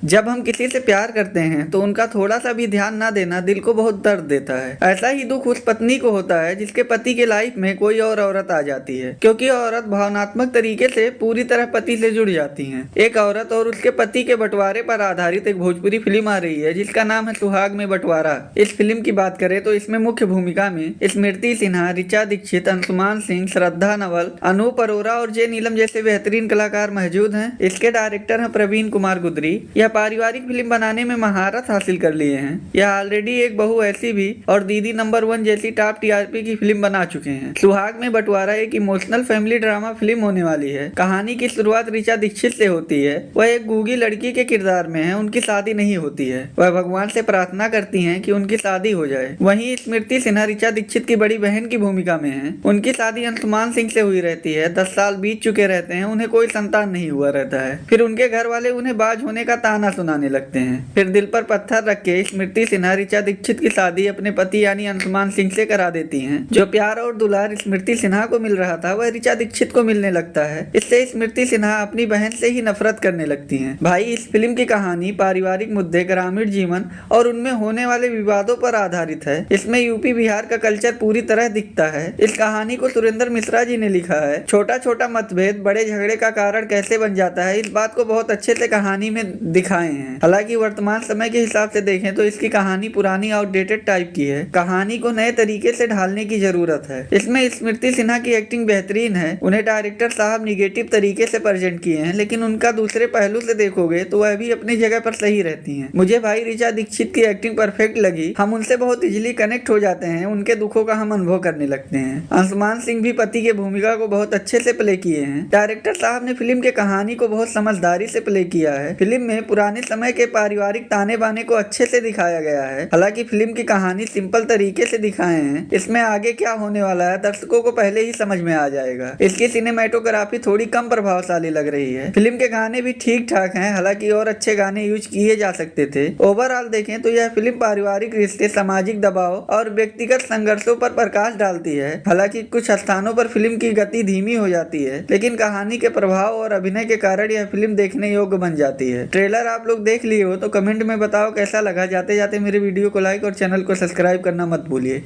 जब हम किसी से प्यार करते हैं तो उनका थोड़ा सा भी ध्यान ना देना दिल को बहुत दर्द देता है। ऐसा ही दुख उस पत्नी को होता है जिसके पति के लाइफ में कोई और औरत आ जाती है, क्योंकि औरत भावनात्मक तरीके से पूरी तरह पति से जुड़ जाती है। एक औरत और उसके पति के बंटवारे पर आधारित एक भोजपुरी फिल्म आ रही है जिसका नाम है सुहाग में बंटवारा। इस फिल्म की बात करें तो इसमें मुख्य भूमिका में स्मृति सिन्हा, ऋचा दीक्षित, अंशुमान सिंह, श्रद्धा नवल, अनूप अरोरा और जे नीलम जैसे बेहतरीन कलाकार मौजूद हैं। इसके डायरेक्टर हैं प्रवीण कुमार गुदरी। यह पारिवारिक फिल्म बनाने में महारत हासिल कर लिए हैं। यह ऑलरेडी एक बहू ऐसी भी और दीदी नंबर 1 जैसी टॉप टीआरपी की फिल्म बना चुके हैं। सुहाग में बंटवारा एक इमोशनल फैमिली ड्रामा फिल्म होने वाली है। कहानी की शुरुआत ऋचा दीक्षित से होती है। वह एक गूंगी लड़की के किरदार में है। उनकी शादी नहीं होती है। वह भगवान से प्रार्थना करती हैं कि उनकी शादी हो जाए। वहीं स्मृति सिन्हा ऋचा दीक्षित की बड़ी बहन की भूमिका में है। उनकी शादी अंशुमान सिंह से हुई रहती है। 10 साल बीत चुके रहते हैं, उन्हें कोई संतान नहीं हुआ रहता है। फिर उनके घर वाले उन्हें बाज होने का ताना सुनाने लगते हैं। फिर दिल पर पत्थर रख के स्मृति सिन्हा ऋचा दीक्षित की शादी अपने पति यानी अंशुमान सिंह से करा देती हैं। जो प्यार और दुलार स्मृति सिन्हा को मिल रहा था वह ऋचा दीक्षित को मिलने लगता है। इससे स्मृति सिन्हा अपनी बहन से ही नफरत करने लगती हैं। भाई, इस फिल्म की कहानी पारिवारिक मुद्दे, ग्रामीण जीवन और उनमें होने वाले विवादों पर आधारित है। इसमें यूपी बिहार का कल्चर पूरी तरह दिखता है। इस कहानी को सुरेंद्र मिश्रा जी ने लिखा है। छोटा छोटा मतभेद बड़े झगड़े का कारण कैसे बन जाता है, इस बात को बहुत अच्छे से कहानी में दिखाए हैं। हालांकि वर्तमान समय के हिसाब से देखें तो इसकी कहानी पुरानी आउटडेटेड टाइप की है। कहानी को नए तरीके से ढालने की जरूरत है। इसमें स्मृति सिन्हा की एक्टिंग बेहतरीन है। उन्हें डायरेक्टर साहब निगेटिव तरीके से प्रेजेंट किए हैं, लेकिन उनका दूसरे पहलू से देखोगे तो वह भी अपनी जगह पर सही रहती हैं। मुझे भाई ऋचा दीक्षित की एक्टिंग परफेक्ट लगी। हम उनसे बहुत इजीली कनेक्ट हो जाते हैं। उनके दुखों का हम अनुभव करने लगते हैं। अंशुमान सिंह भी पति की भूमिका को बहुत अच्छे से प्ले किए हैं। डायरेक्टर साहब ने फिल्म के कहानी को बहुत समझदारी से प्ले किया है। फिल्म में पुराने समय के पारिवारिक ताने बाने को अच्छे से दिखाया गया है। हालांकि फिल्म की कहानी सिंपल तरीके से दिखाए हैं। इसमें आगे क्या होने वाला है दर्शकों को पहले ही समझ में आ जाएगा। इसकी सिनेमेटोग्राफी थोड़ी कम प्रभावशाली लग रही है। फिल्म के गाने भी ठीक ठाक हैं, हालांकि और अच्छे गाने यूज किए जा सकते थे। ओवरऑल देखें तो यह फिल्म पारिवारिक रिश्ते, सामाजिक दबाव और व्यक्तिगत संघर्षों पर प्रकाश डालती है। हालांकि कुछ स्थानों पर फिल्म की गति धीमी हो जाती है, लेकिन कहानी के प्रभाव और अभिनय के कारण यह फिल्म देखने योग्य बन जाती है। ट्रेलर आप लोग देख लिए हो तो कमेंट में बताओ कैसा लगा। जाते जाते मेरे वीडियो को लाइक और चैनल को सब्सक्राइब करना मत भूलिए।